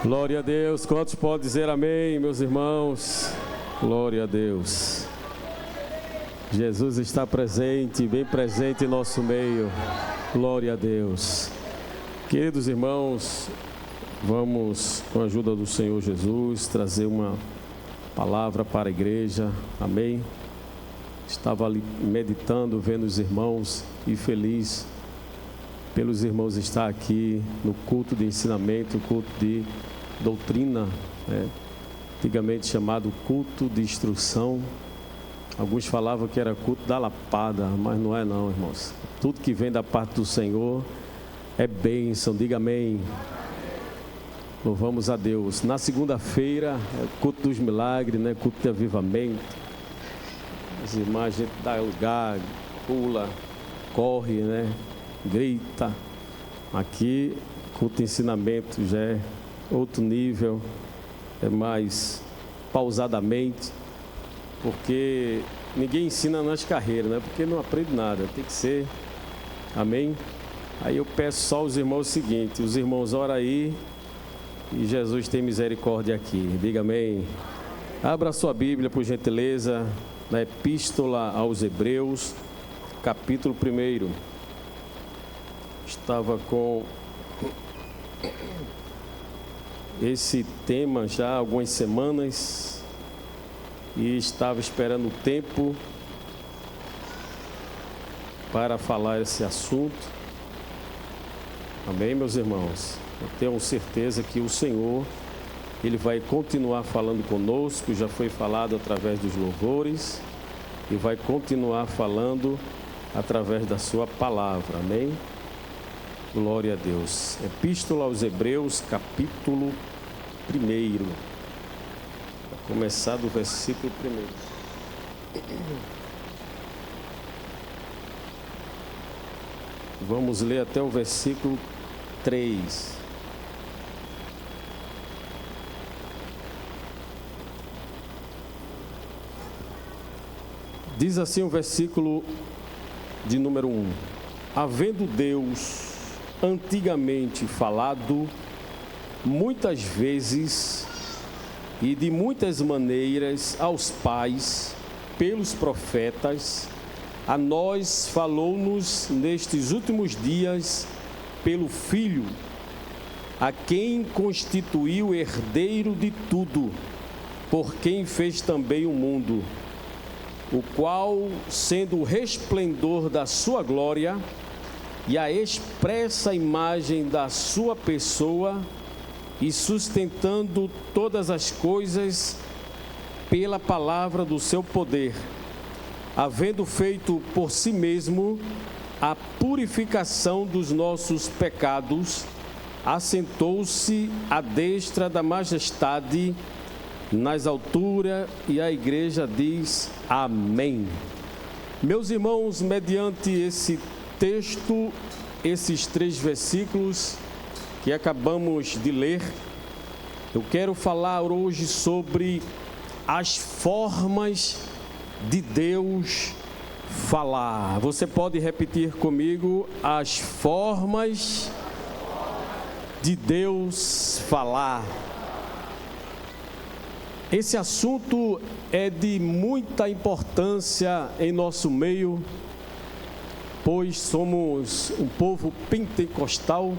Glória a Deus. Quantos podem dizer amém, meus irmãos? Glória a Deus. Jesus está presente, bem presente em nosso meio. Glória a Deus. Queridos irmãos, vamos, com a ajuda do Senhor Jesus, trazer uma palavra para a igreja. Amém? Estava ali meditando, vendo os irmãos e feliz pelos irmãos estar aqui no culto de ensinamento, culto de doutrina, antigamente chamado culto de instrução. Alguns falavam que era culto da lapada, mas não é não, irmãos. Tudo que vem da parte do Senhor é bênção, diga amém. Louvamos a Deus. Na segunda-feira é culto dos milagres, culto de avivamento. As irmãs, a gente dá lugar, pula, corre, grita. Aqui, culto de ensinamento já é outro nível, é mais pausadamente, porque ninguém ensina nas carreiras, porque não aprende nada, tem que ser, amém? Aí eu peço só aos irmãos o seguinte: os irmãos oram aí e Jesus tem misericórdia aqui, diga amém. Abra sua Bíblia, por gentileza, na Epístola aos Hebreus, capítulo 1. Estava com esse tema já há algumas semanas e estava esperando o tempo para falar esse assunto. Amém, meus irmãos? Eu tenho certeza que o Senhor, Ele vai continuar falando conosco. Já foi falado através dos louvores e vai continuar falando através da sua palavra. Amém? Glória a Deus. Epístola aos Hebreus, capítulo 1. Vai começar do versículo 1. Vamos ler até o versículo 3. Diz assim o versículo de número 1: havendo Deus antigamente falado muitas vezes e de muitas maneiras aos pais pelos profetas, a nós falou-nos nestes últimos dias pelo Filho, a quem constituiu herdeiro de tudo, por quem fez também o mundo, o qual, sendo o resplendor da sua glória e a expressa imagem da sua pessoa, e sustentando todas as coisas pela palavra do seu poder, havendo feito por si mesmo a purificação dos nossos pecados, assentou-se à destra da majestade nas alturas, e a igreja diz amém. Meus irmãos, mediante esse texto, esses 3 versículos que acabamos de ler, eu quero falar hoje sobre as formas de Deus falar. Você pode repetir comigo: as formas de Deus falar. Esse assunto é de muita importância em nosso meio, pois somos um povo pentecostal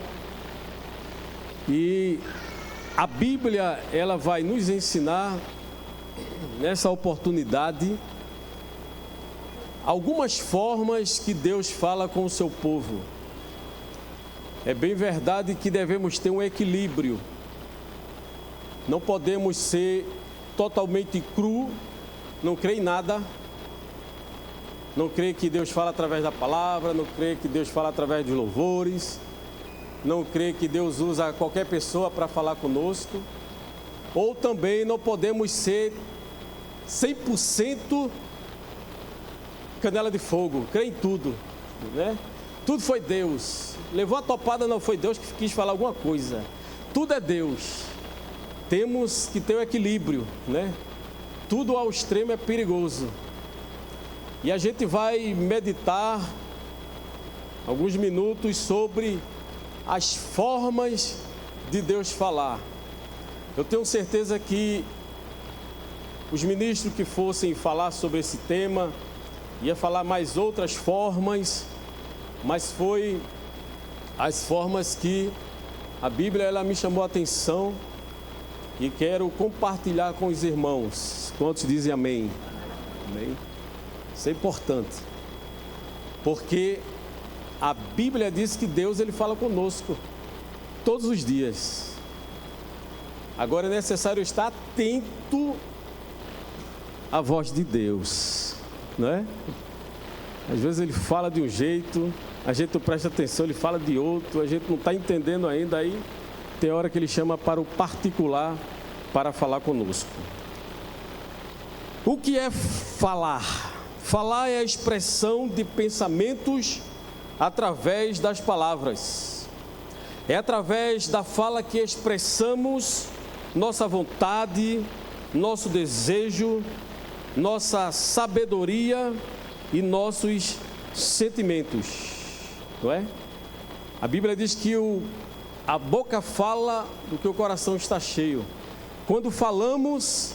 e a Bíblia, ela vai nos ensinar nessa oportunidade algumas formas que Deus fala com o seu povo. É bem verdade que devemos ter um equilíbrio. Não podemos ser totalmente cru, não crer em nada, não crer que Deus fala através da palavra, não crer que Deus fala através de louvores, não crer que Deus usa qualquer pessoa para falar conosco, ou também não podemos ser 100% canela de fogo, crer em tudo, Tudo foi Deus, levou a topada, não foi Deus que quis falar alguma coisa, tudo é Deus. Temos que ter o equilíbrio, Tudo ao extremo é perigoso. E a gente vai meditar alguns minutos sobre as formas de Deus falar. Eu tenho certeza que os ministros que fossem falar sobre esse tema, ia falar mais outras formas, mas foi as formas que a Bíblia ela me chamou a atenção e quero compartilhar com os irmãos. Quantos dizem amém? Amém? Isso é importante, porque a Bíblia diz que Deus ele fala conosco todos os dias. Agora é necessário estar atento à voz de Deus, não é? Às vezes ele fala de um jeito, a gente não presta atenção, ele fala de outro, a gente não está entendendo ainda, aí tem hora que ele chama para o particular para falar conosco. O que é falar? Falar é a expressão de pensamentos através das palavras. É através da fala que expressamos nossa vontade, nosso desejo, nossa sabedoria e nossos sentimentos, não é? A Bíblia diz que a boca fala do que o coração está cheio. Quando falamos,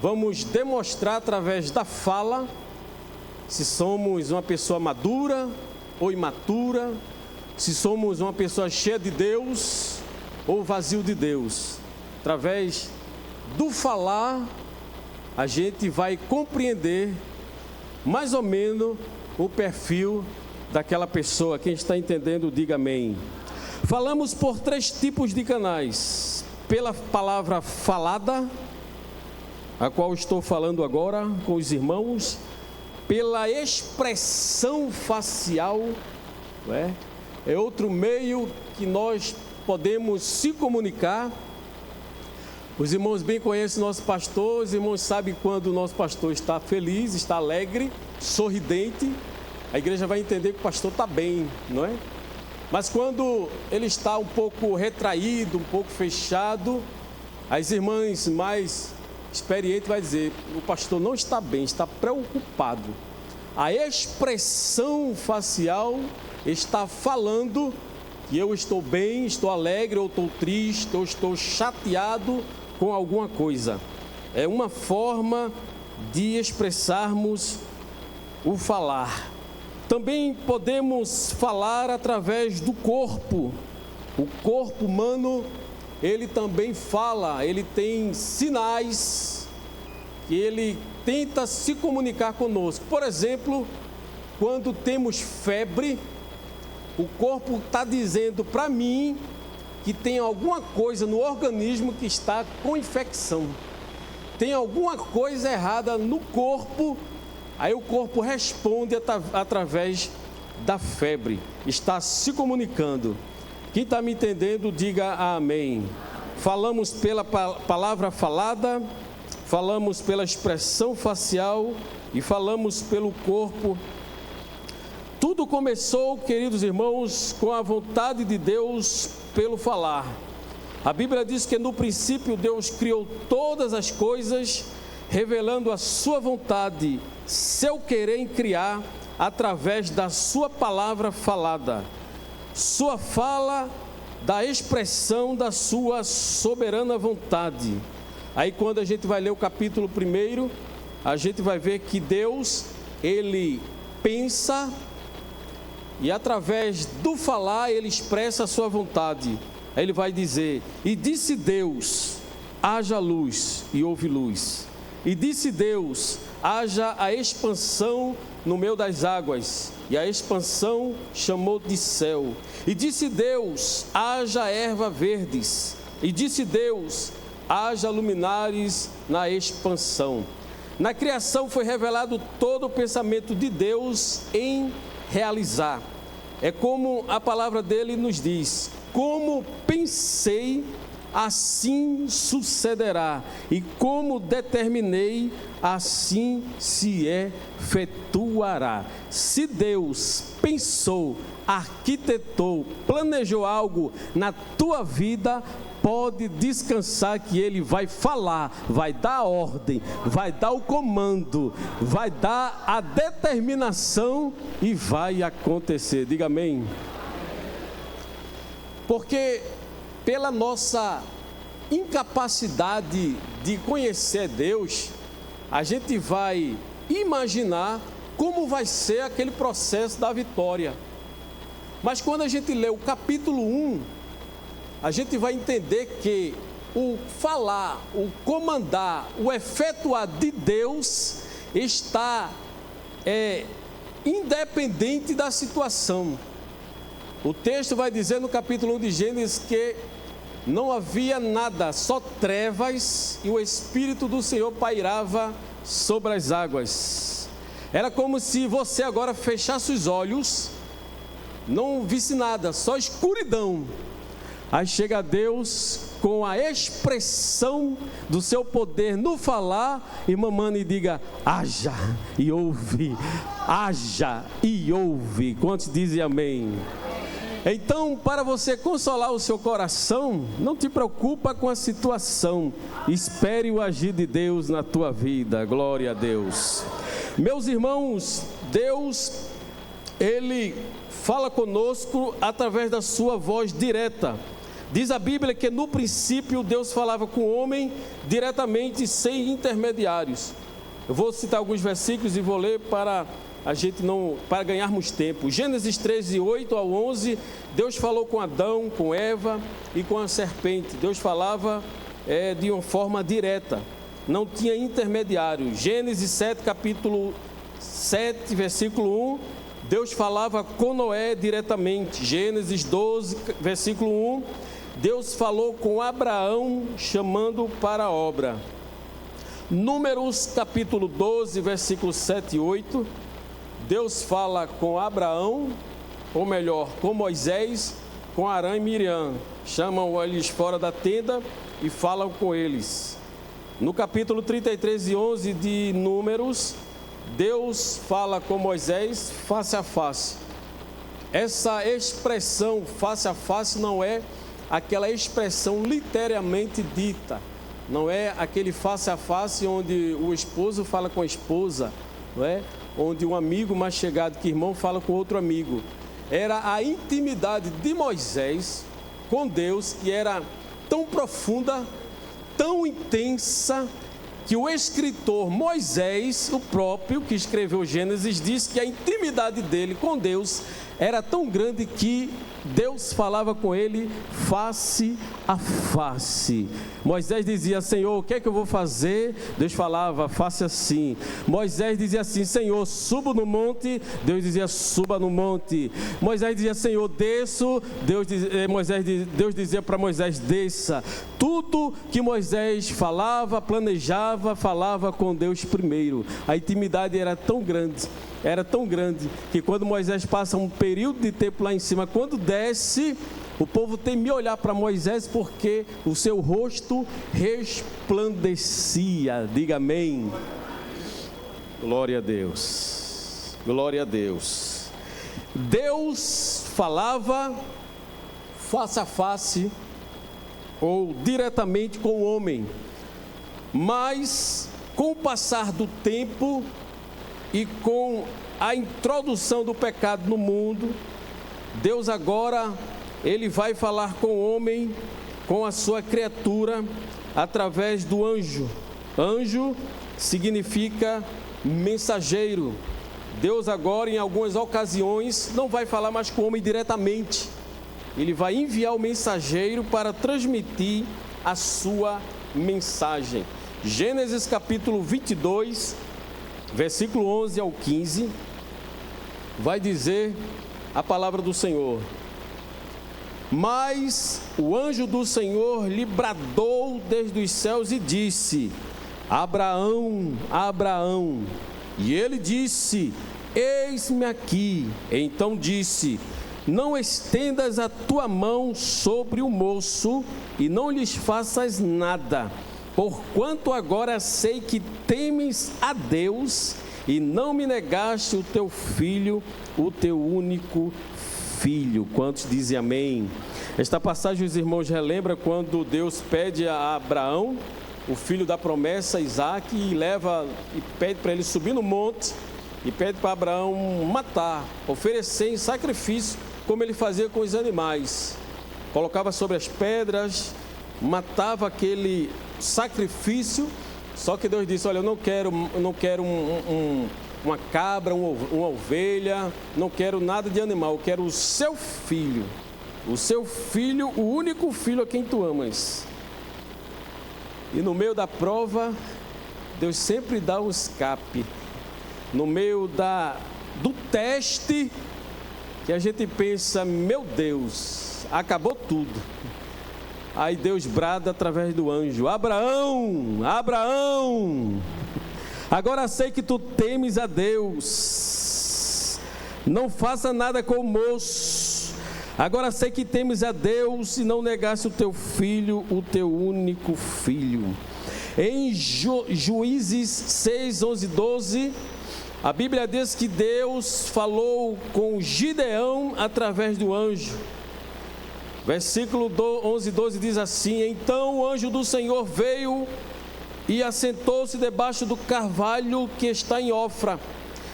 vamos demonstrar através da fala se somos uma pessoa madura ou imatura, se somos uma pessoa cheia de Deus ou vazio de Deus. Através do falar, a gente vai compreender mais ou menos o perfil daquela pessoa. Quem está entendendo, diga amém. Falamos por 3 tipos de canais: pela palavra falada, a qual estou falando agora com os irmãos, pela expressão facial, não é? É outro meio que nós podemos se comunicar. Os irmãos bem conhecem o nosso pastor, os irmãos sabem quando o nosso pastor está feliz, está alegre, sorridente, a igreja vai entender que o pastor está bem, não é? Mas quando ele está um pouco retraído, um pouco fechado, as irmãs mais experientes vão dizer: o pastor não está bem, está preocupado. A expressão facial está falando que eu estou bem, estou alegre, ou estou triste, ou estou chateado com alguma coisa. É uma forma de expressarmos o falar. Também podemos falar através do corpo. O corpo humano, ele também fala, ele tem sinais que ele tenta se comunicar conosco. Por exemplo, quando temos febre, o corpo está dizendo para mim que tem alguma coisa no organismo que está com infecção. Tem alguma coisa errada no corpo, aí o corpo responde através da febre. Está se comunicando. Quem está me entendendo, diga amém. Falamos pela palavra falada, falamos pela expressão facial e falamos pelo corpo. Tudo começou, queridos irmãos, com a vontade de Deus pelo falar. A Bíblia diz que no princípio Deus criou todas as coisas, revelando a sua vontade, seu querer em criar, através da sua palavra falada. Sua fala da expressão da sua soberana vontade. Aí quando a gente vai ler o capítulo 1, a gente vai ver que Deus, ele pensa, e através do falar, ele expressa a sua vontade. Aí ele vai dizer: e disse Deus, haja luz, e houve luz. E disse Deus, haja a expansão no meio das águas, e a expansão chamou de céu. E disse Deus, haja erva verdes. E disse Deus, haja luminares na expansão. Na criação foi revelado todo o pensamento de Deus em realizar. É como a palavra dele nos diz: como pensei, assim sucederá, e como determinei, assim se efetuará. Se Deus pensou, arquitetou, planejou algo na tua vida, pode descansar que Ele vai falar, vai dar a ordem, vai dar o comando, vai dar a determinação e vai acontecer. Diga amém. Porque pela nossa incapacidade de conhecer Deus, a gente vai imaginar como vai ser aquele processo da vitória. Mas quando a gente lê o capítulo 1, a gente vai entender que o falar, o comandar, o efetuar de Deus está independente da situação. O texto vai dizer no capítulo 1 de Gênesis que não havia nada, só trevas, e o Espírito do Senhor pairava sobre as águas. Era como se você agora fechasse os olhos, não visse nada, só escuridão. Aí chega Deus com a expressão do seu poder no falar e mamando e diga: haja e ouve, haja e ouve. Quantos dizem amém? Então, para você consolar o seu coração, não te preocupa com a situação, espere o agir de Deus na tua vida. Glória a Deus. Meus irmãos, Deus, Ele fala conosco através da sua voz direta. Diz a Bíblia que no princípio Deus falava com o homem diretamente, sem intermediários. Eu vou citar alguns versículos e vou ler para ganharmos tempo. Gênesis 13, 8 ao 11, Deus falou com Adão, com Eva e com a serpente. Deus falava de uma forma direta, não tinha intermediário. Gênesis 7, capítulo 7, versículo 1, Deus falava com Noé diretamente. Gênesis 12, versículo 1, Deus falou com Abraão, chamando para a obra. Números capítulo 12, versículos 7 e 8, Deus fala com Abraão, ou melhor, com Moisés, com Arão e Miriam. Chamam eles fora da tenda e falam com eles. No capítulo 33 e 11 de Números, Deus fala com Moisés face a face. Essa expressão face a face não é aquela expressão literalmente dita. Não é aquele face a face onde o esposo fala com a esposa, não é? Onde um amigo mais chegado que irmão fala com outro amigo. Era a intimidade de Moisés com Deus, que era tão profunda, tão intensa, que o escritor Moisés, o próprio que escreveu Gênesis, diz que a intimidade dele com Deus era tão grande que Deus falava com ele face a face. Moisés dizia: Senhor, o que é que eu vou fazer? Deus falava: faça assim. Moisés dizia assim: Senhor, subo no monte. Deus dizia: suba no monte. Moisés dizia: Senhor, desço. Deus dizia para Moisés: desça. Tudo que Moisés falava, planejava, falava com Deus primeiro. A intimidade era tão grande, que quando Moisés passa um período de tempo lá em cima, quando desce, o povo tem que olhar para Moisés porque o seu rosto resplandecia. Diga amém. Glória a Deus. Glória a Deus. Deus falava face a face ou diretamente com o homem, mas com o passar do tempo e com a introdução do pecado no mundo, Deus agora, Ele vai falar com o homem, com a sua criatura, através do anjo. Anjo significa mensageiro. Deus agora, em algumas ocasiões, não vai falar mais com o homem diretamente. Ele vai enviar o mensageiro para transmitir a sua mensagem. Gênesis capítulo 22, versículo 11 ao 15, vai dizer a palavra do Senhor: mas o anjo do Senhor lhe bradou desde os céus e disse: Abraão, Abraão. E ele disse: eis-me aqui. Então disse: não estendas a tua mão sobre o moço e não lhes faças nada, porquanto agora sei que temes a Deus e não me negaste o teu filho, o teu único filho. Quantos dizem amém? Esta passagem os irmãos relembram quando Deus pede a Abraão, o filho da promessa, Isaque, e pede para ele subir no monte e pede para Abraão matar, oferecer em sacrifício, como ele fazia com os animais. Colocava sobre as pedras matava aquele sacrifício, só que Deus disse: olha, eu não quero uma cabra, uma ovelha, não quero nada de animal, eu quero o seu filho, o único filho a quem tu amas. E no meio da prova, Deus sempre dá um escape. No meio do teste, que a gente pensa: meu Deus, acabou tudo. Aí Deus brada através do anjo: Abraão, Abraão, agora sei que tu temes a Deus, não faça nada com o moço. Agora sei que temes a Deus e não negaste o teu filho, o teu único filho. Em Juízes 6, 11, 12, a Bíblia diz que Deus falou com Gideão através do anjo. Versículo 11, 12 diz assim: então o anjo do Senhor veio e assentou-se debaixo do carvalho que está em Ofra,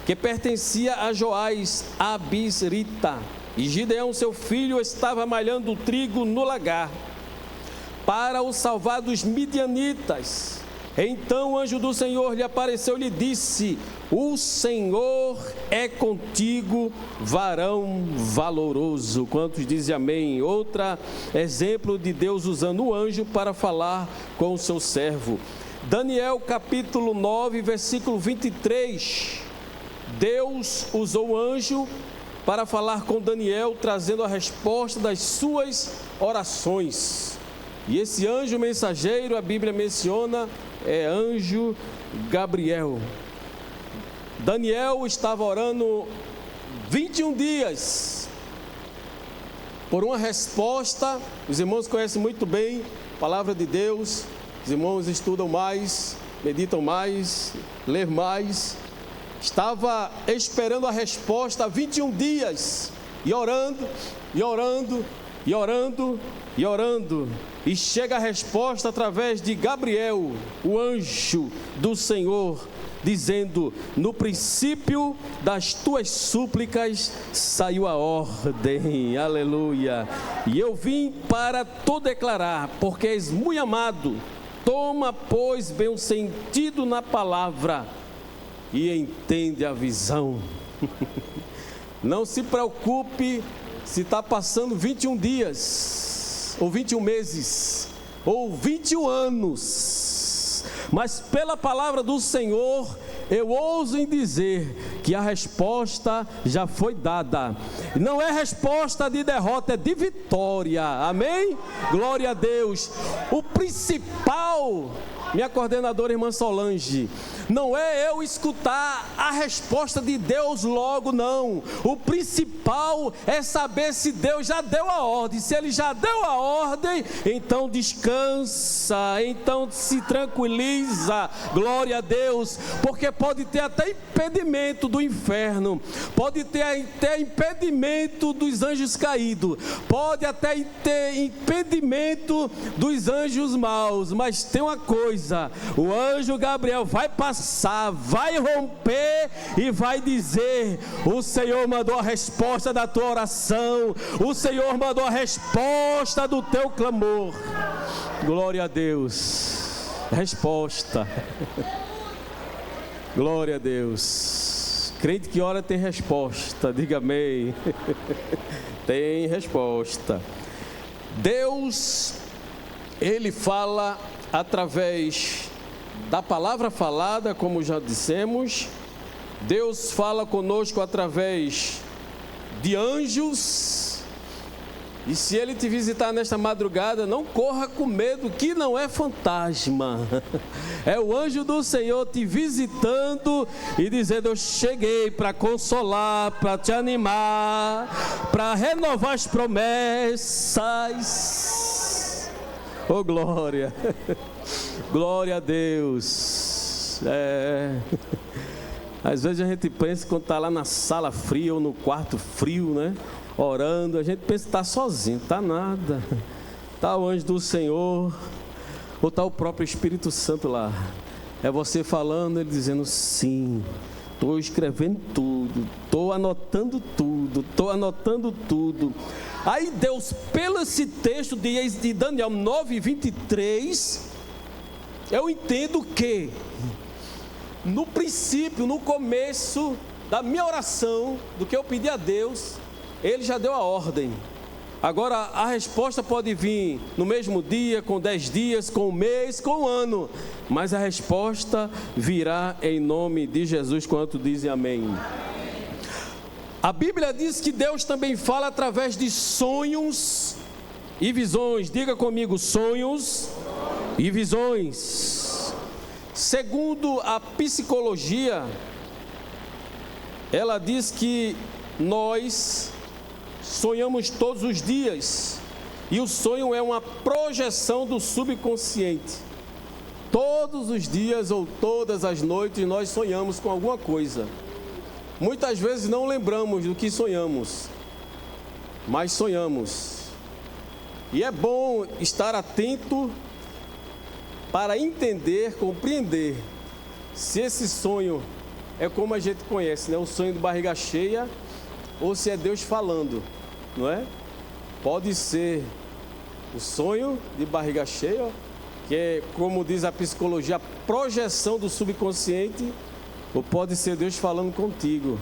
que pertencia a Joás, a Bisrita. E Gideão, seu filho, estava malhando trigo no lagar, para o salvar dos midianitas. Então o anjo do Senhor lhe apareceu e lhe disse: o Senhor é contigo, varão valoroso. Quantos dizem amém? Outro exemplo de Deus usando o anjo para falar com o seu servo. Daniel capítulo 9, versículo 23. Deus usou o anjo para falar com Daniel, trazendo a resposta das suas orações. E esse anjo mensageiro, a Bíblia menciona, é anjo Gabriel. Daniel estava orando 21 dias por uma resposta. Os irmãos conhecem muito bem a palavra de Deus, os irmãos estudam mais, meditam mais, lêem mais. Estava esperando a resposta há 21 dias, e orando, e orando, e orando, e orando, e chega a resposta através de Gabriel, o anjo do Senhor, dizendo: no princípio das tuas súplicas saiu a ordem, aleluia, e eu vim para te declarar, porque és muito amado, toma, pois, bem o sentido na palavra, e entende a visão. Não se preocupe se está passando 21 dias, ou 21 meses, ou 21 anos, mas pela palavra do Senhor, eu ouso em dizer que a resposta já foi dada. Não é resposta de derrota, é de vitória, amém? Glória a Deus. O principal, minha coordenadora irmã Solange, não é eu escutar a resposta de Deus logo, não. O principal é saber se Deus já deu a ordem. Se Ele já deu a ordem, então descansa, então se tranquiliza, glória a Deus, porque pode ter até impedimento do inferno, pode ter até impedimento dos anjos caídos, pode até ter impedimento dos anjos maus, mas tem uma coisa: o anjo Gabriel vai passar, vai romper e vai dizer: o Senhor mandou a resposta da tua oração, o Senhor mandou a resposta do teu clamor. Glória a Deus. Resposta. Glória a Deus. Crente que ora tem resposta, diga amém. Tem resposta. Deus, Ele fala através da palavra falada, como já dissemos. Deus fala conosco através de anjos. E se Ele te visitar nesta madrugada, não corra com medo, que não é fantasma. É o anjo do Senhor te visitando e dizendo: eu cheguei para consolar, para te animar, para renovar as promessas. Oh, glória! Glória a Deus. Às vezes a gente pensa, quando está lá na sala fria ou no quarto frio, né, orando, a gente pensa que está sozinho. Está nada. Está o anjo do Senhor, ou está o próprio Espírito Santo lá. É você falando, ele dizendo: sim, Estou escrevendo tudo, estou anotando tudo. Aí Deus, pelo esse texto de Daniel 9:23, eu entendo que no princípio, no começo da minha oração, do que eu pedi a Deus, Ele já deu a ordem. Agora a resposta pode vir no mesmo dia, com 10 dias, com um mês, com um ano, mas a resposta virá em nome de Jesus, quanto dizem amém. A Bíblia diz que Deus também fala através de sonhos e visões. Diga comigo, sonhos e visões. Segundo a psicologia, ela diz que nós sonhamos todos os dias, e o sonho é uma projeção do subconsciente. Todos os dias ou todas as noites nós sonhamos com alguma coisa. Muitas vezes não lembramos do que sonhamos, mas sonhamos. E é bom estar atento para entender, compreender se esse sonho é como a gente conhece, né? O sonho de barriga cheia, ou se é Deus falando, não é? Pode ser o sonho de barriga cheia, que é, como diz a psicologia, a projeção do subconsciente, ou pode ser Deus falando contigo.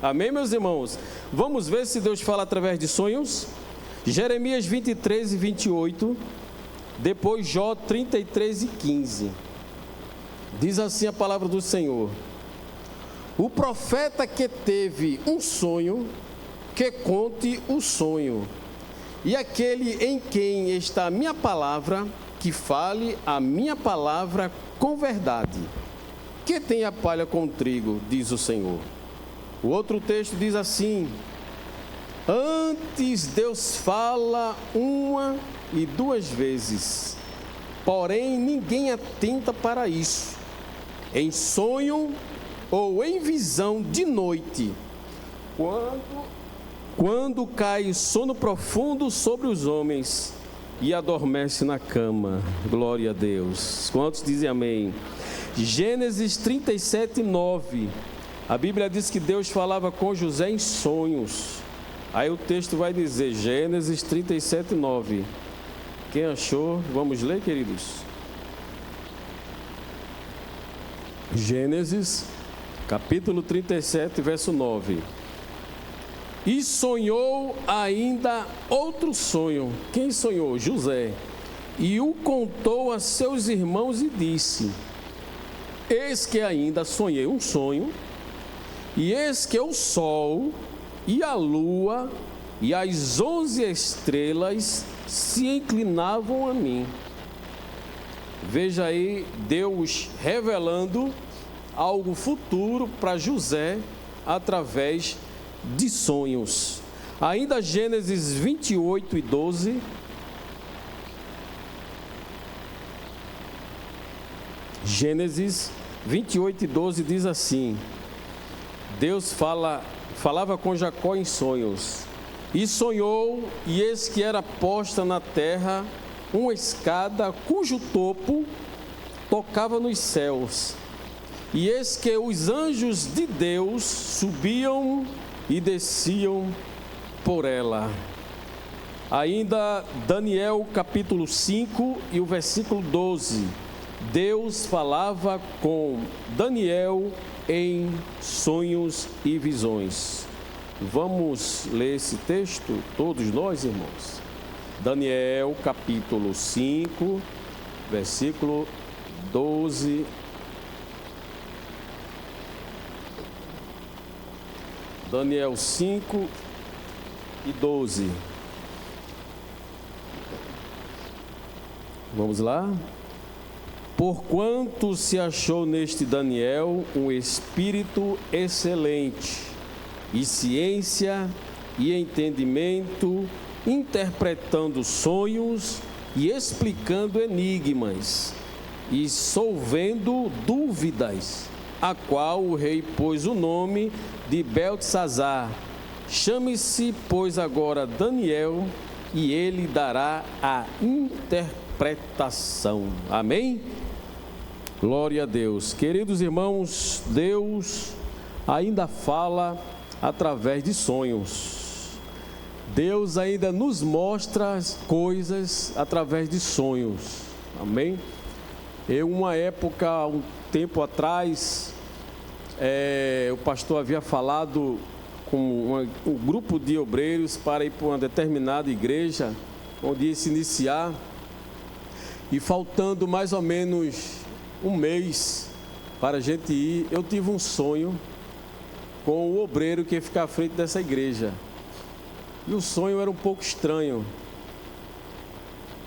Amém, meus irmãos? Vamos ver se Deus fala através de sonhos? Jeremias 23:28, depois Jó 33:15. Diz assim a palavra do Senhor: o profeta que teve um sonho, que conte o sonho, e aquele em quem está a minha palavra, que fale a minha palavra com verdade. Que tem a palha com o trigo, diz o Senhor. O outro texto diz assim: antes Deus fala uma e duas vezes, porém ninguém atenta para isso. Em sonho ou em visão de noite, quando cai sono profundo sobre os homens e adormece na cama. Glória a Deus. Quantos dizem amém? Gênesis 37:9. A Bíblia diz que Deus falava com José em sonhos. Aí o texto vai dizer, Gênesis 37:9. Quem achou? Vamos ler, queridos. Gênesis, capítulo 37, verso 9. E sonhou ainda outro sonho. Quem sonhou? José. E o contou a seus irmãos e disse: eis que ainda sonhei um sonho, e eis que o sol e a lua e as 11 estrelas se inclinavam a mim. Veja aí Deus revelando algo futuro para José através de sonhos. Ainda Gênesis 28:12. Gênesis 28:12 diz assim: Deus falava com Jacó em sonhos. E sonhou, e eis que era posta na terra uma escada cujo topo tocava nos céus. E eis que os anjos de Deus subiam e desciam por ela. Ainda Daniel capítulo 5 e o versículo 12. Deus falava com Daniel em sonhos e visões. Vamos ler esse texto, todos nós, irmãos. Daniel capítulo 5, versículo 12. Daniel 5 e 12. Vamos lá? Porquanto se achou neste Daniel um espírito excelente, e ciência e entendimento, interpretando sonhos e explicando enigmas, e solvendo dúvidas, a qual o rei pôs o nome de Beltesazar. Chame-se, pois, agora Daniel, e ele dará a interpretação. Amém? Glória a Deus. Queridos irmãos, Deus ainda fala através de sonhos. Deus ainda nos mostra as coisas através de sonhos. Amém? Uma época, um tempo atrás, o pastor havia falado com um grupo de obreiros para ir para uma determinada igreja, onde ia se iniciar, e faltando mais ou menos um mês para a gente ir, eu tive um sonho com o obreiro que ia ficar à frente dessa igreja, e o sonho era um pouco estranho,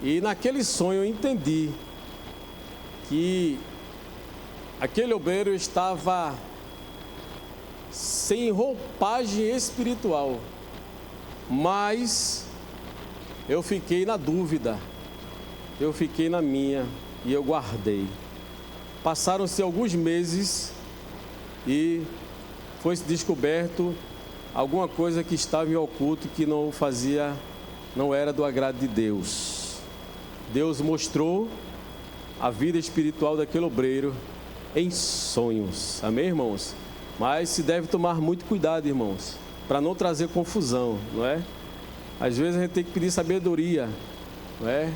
e naquele sonho eu entendi que aquele obreiro estava sem roupagem espiritual, mas eu fiquei na dúvida, eu fiquei na minha e eu guardei. Passaram-se alguns meses e foi descoberto alguma coisa que estava em oculto, que não era do agrado de Deus. Deus mostrou a vida espiritual daquele obreiro em sonhos. Amém, irmãos? Mas se deve tomar muito cuidado, irmãos, para não trazer confusão, não é? Às vezes a gente tem que pedir sabedoria, não é?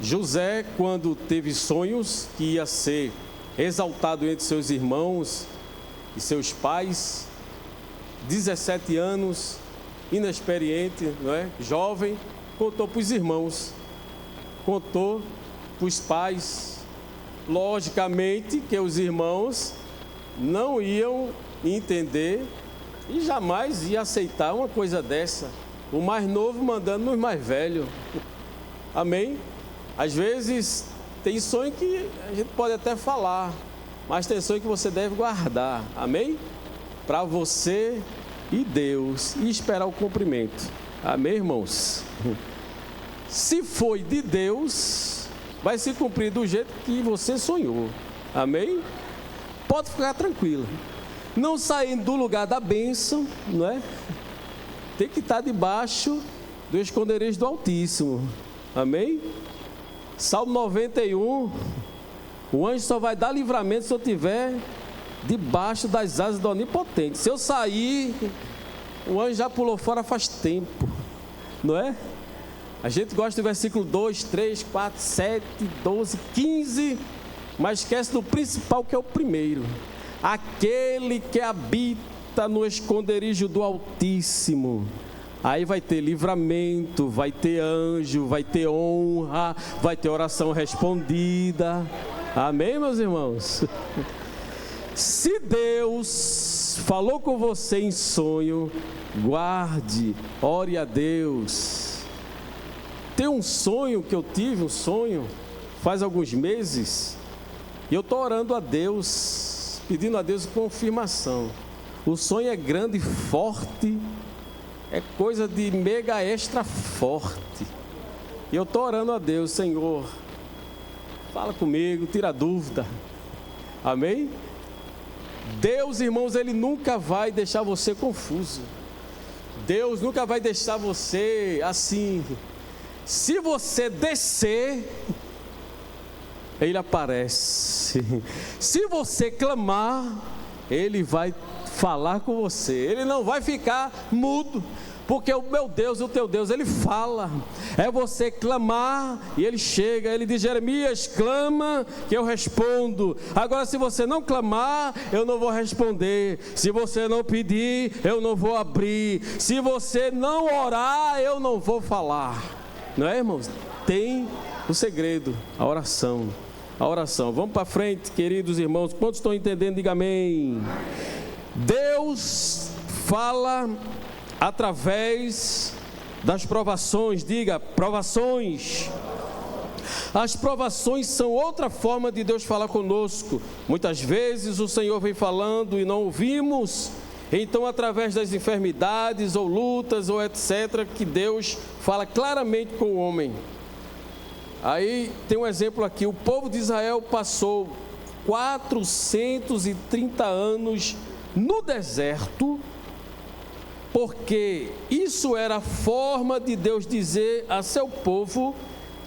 José, quando teve sonhos que ia ser exaltado entre seus irmãos e seus pais, 17 anos, inexperiente, não é? Jovem, contou para os irmãos, contou para os pais. Logicamente que os irmãos não iam entender e jamais ia aceitar uma coisa dessa. O mais novo mandando nos mais velhos. Amém? Às vezes tem sonho que a gente pode até falar, mas tem sonho que você deve guardar. Amém? Para você e Deus, e esperar o cumprimento. Amém, irmãos? Se foi de Deus, vai se cumprir do jeito que você sonhou. Amém? Pode ficar tranquilo. Não saindo do lugar da bênção, não é? Tem que estar debaixo do esconderijo do Altíssimo. Amém? Salmo 91. O anjo só vai dar livramento se eu estiver debaixo das asas do Onipotente. Se eu sair, o anjo já pulou fora faz tempo. Não é? A gente gosta do versículo 2, 3, 4, 7, 12, 15, mas esquece do principal, que é o primeiro. Aquele que habita no esconderijo do Altíssimo. Aí vai ter livramento, vai ter anjo, vai ter honra, vai ter oração respondida. Amém, meus irmãos? Se Deus falou com você em sonho, guarde, ore a Deus. Tem um sonho que eu tive, faz alguns meses, e eu estou orando a Deus, pedindo a Deus confirmação. O sonho é grande e forte, é coisa de mega extra forte. E eu estou orando a Deus, Senhor, fala comigo, tira a dúvida. Amém? Deus, irmãos, Ele nunca vai deixar você confuso. Deus nunca vai deixar você assim. Se você descer, Ele aparece. Se você clamar, Ele vai falar com você. Ele não vai ficar mudo, porque o meu Deus, o teu Deus, Ele fala. É você clamar e Ele chega. Ele diz: Jeremias, clama que eu respondo. Agora, se você não clamar, eu não vou responder. Se você não pedir, eu não vou abrir. Se você não orar, eu não vou falar. Não é, irmãos? Tem o segredo, a oração. A oração. Vamos para frente, queridos irmãos. Quantos estão entendendo? Diga amém. Deus fala através das provações. Diga, provações. As provações são outra forma de Deus falar conosco. Muitas vezes o Senhor vem falando e não ouvimos. Então, através das enfermidades ou lutas ou etc., que Deus fala claramente com o homem. Aí tem um exemplo aqui: o povo de Israel passou 430 anos no deserto, porque isso era a forma de Deus dizer a seu povo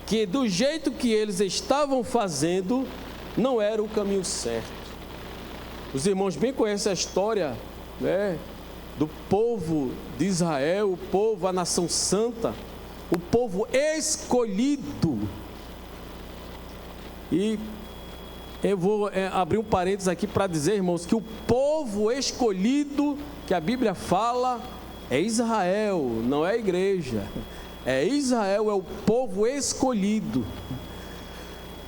que do jeito que eles estavam fazendo, não era o caminho certo. Os irmãos bem conhecem a história, né, do povo de Israel, o povo, a nação santa, o povo escolhido. E eu vou abrir um parênteses aqui para dizer, irmãos, que o povo escolhido que a Bíblia fala é Israel, não é a igreja. É Israel, é o povo escolhido.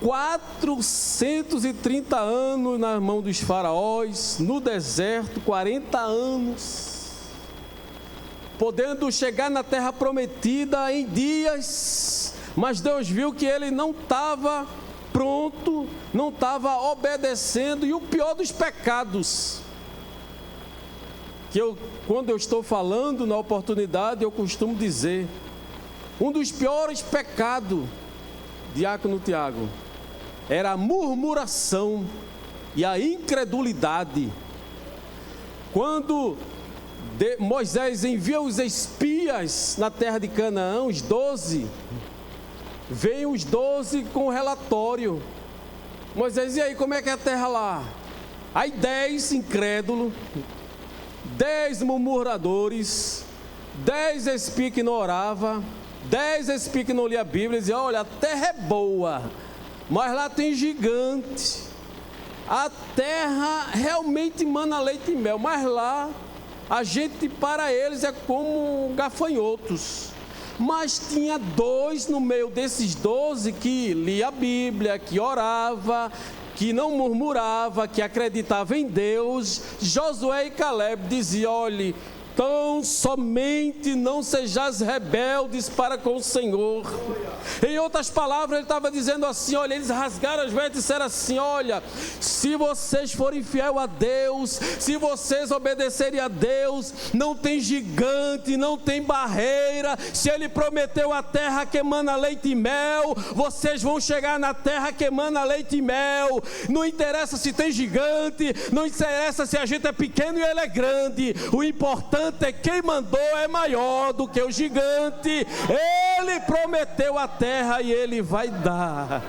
430 anos na mão dos faraós, no deserto, 40 anos, podendo chegar na terra prometida em dias, mas Deus viu que ele não estava pronto, não estava obedecendo, e o pior dos pecados, quando eu estou falando na oportunidade, eu costumo dizer, um dos piores pecados, diácono Tiago, era a murmuração e a incredulidade. Quando Moisés envia os espias na terra de Canaã, os 12, vêm os 12 com o relatório. Moisés, e aí, como é que é a terra lá? Aí 10 incrédulos, 10 murmuradores, 10 espias que não oravam, 10 espias que não liam a Bíblia, diziam, olha, a terra é boa, mas lá tem gigante, a terra realmente mana leite e mel, mas lá a gente para eles é como gafanhotos. Mas tinha 2 no meio desses 12 que lia a Bíblia, que orava, que não murmurava, que acreditava em Deus. Josué e Caleb diziam, olhe, tão somente não sejais rebeldes para com o Senhor. Em outras palavras, ele estava dizendo assim, olha, eles rasgaram as vestes e disseram assim, olha, se vocês forem fiel a Deus, se vocês obedecerem a Deus, não tem gigante, não tem barreira, se Ele prometeu a terra que emana leite e mel, vocês vão chegar na terra que emana leite e mel, não interessa se tem gigante, não interessa se a gente é pequeno e ele é grande, o importante é quem mandou é maior do que o gigante. Ele prometeu a terra e ele vai dar.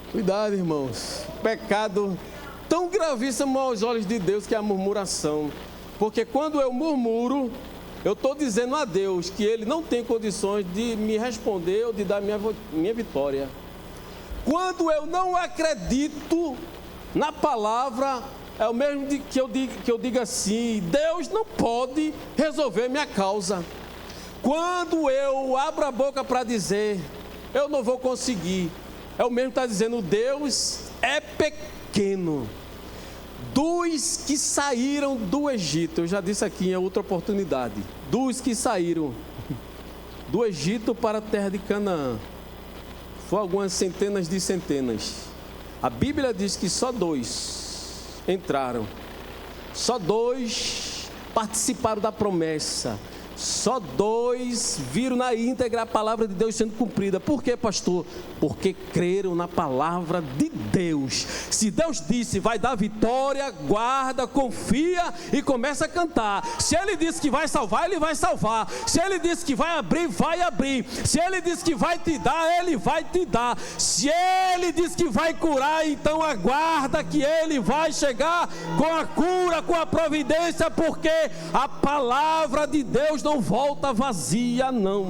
Cuidado, irmãos, pecado tão gravíssimo aos olhos de Deus que é a murmuração, porque quando eu murmuro, eu estou dizendo a Deus que Ele não tem condições de me responder ou de dar minha vitória. Quando eu não acredito na palavra, é o mesmo que eu diga assim, Deus não pode resolver minha causa. Quando eu abro a boca para dizer, eu não vou conseguir, é o mesmo que está dizendo, Deus é pequeno. Dos que saíram do Egito, eu já disse aqui em outra oportunidade, dos que saíram do Egito para a terra de Canaã, foram algumas centenas de centenas. A Bíblia diz que só 2 entraram, só 2 participaram da promessa, só 2 viram na íntegra a palavra de Deus sendo cumprida. Por quê, pastor? Porque creram na palavra de Deus. Se Deus disse vai dar vitória, guarda, confia e começa a cantar. Se Ele disse que vai salvar, Ele vai salvar. Se Ele disse que vai abrir, vai abrir. Se Ele disse que vai te dar, Ele vai te dar. Se Ele disse que vai curar, então aguarda que Ele vai chegar com a cura, com a providência, porque a palavra de Deus não volta vazia, não.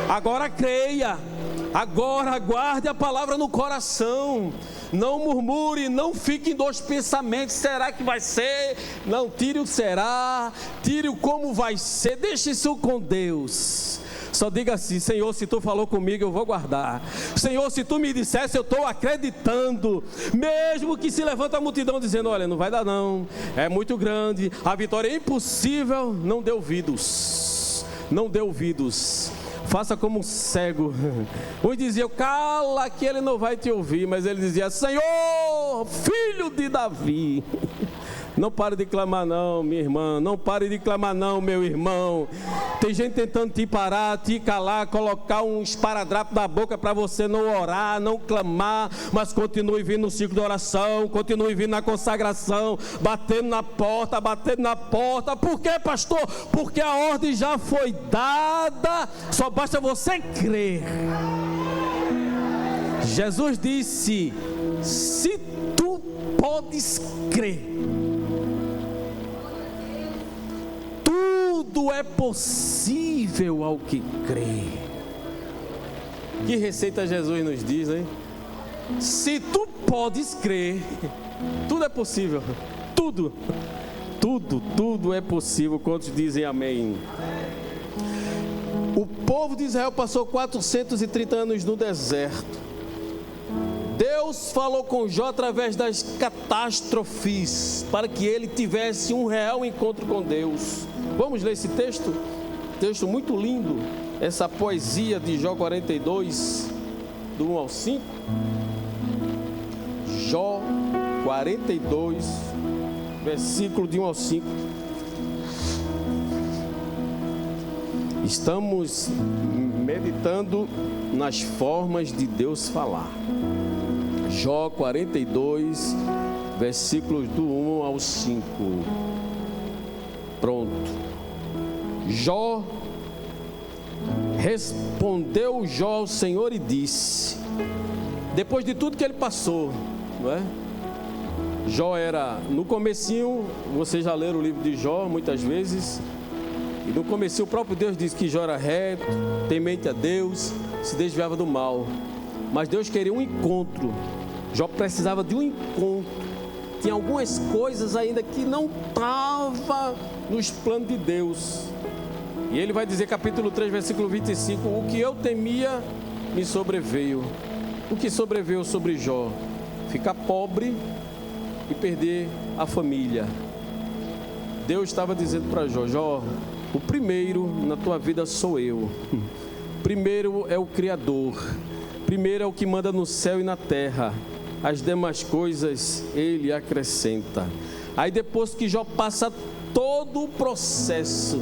Agora creia, agora guarde a palavra no coração, não murmure, não fique em 2 pensamentos, será que vai ser? Não, tire o será, tire o como vai ser, deixe isso com Deus. Só diga assim, Senhor, se Tu falou comigo, eu vou guardar. Senhor, se Tu me dissesse, eu estou acreditando. Mesmo que se levanta a multidão dizendo, olha, não vai dar não, é muito grande, a vitória é impossível, não dê ouvidos. Não dê ouvidos. Faça como um cego. Uns diziam, cala que ele não vai te ouvir, mas ele dizia, Senhor, filho de Davi. Não pare de clamar não, minha irmã. Não pare de clamar não, meu irmão. Tem gente tentando te parar, te calar, colocar um esparadrapo na boca para você não orar, não clamar. Mas continue vindo no ciclo de oração, continue vindo na consagração, batendo na porta, batendo na porta. Por quê, pastor? Porque a ordem já foi dada, só basta você crer. Jesus disse, se podes crer. Tudo é possível ao que crê. Que receita Jesus nos diz, hein? Se tu podes crer, tudo é possível. Tudo é possível. Quantos dizem amém? O povo de Israel passou 430 anos no deserto. Deus falou com Jó através das catástrofes, para que ele tivesse um real encontro com Deus. Vamos ler esse texto? Texto muito lindo, essa poesia de Jó 42, do 1 ao 5. Jó 42, versículo de 1 ao 5. Estamos meditando nas formas de Deus falar. Jó 42, versículos do 1 ao 5. Pronto. Jó, respondeu Jó ao Senhor e disse, depois de tudo que ele passou, não é? Jó era, no comecinho, vocês já leram o livro de Jó muitas vezes, e no comecinho o próprio Deus disse que Jó era reto, temente a Deus, se desviava do mal, mas Deus queria um encontro. Jó precisava de um encontro. Tinha algumas coisas ainda que não estavam nos planos de Deus. E ele vai dizer, capítulo 3, versículo 25, o que eu temia me sobreveio. O que sobreveio sobre Jó? Ficar pobre e perder a família. Deus estava dizendo para Jó, Jó, o primeiro na tua vida sou eu. Primeiro é o Criador. Primeiro é o que manda no céu e na terra. As demais coisas ele acrescenta. Aí depois que Jó passa todo o processo,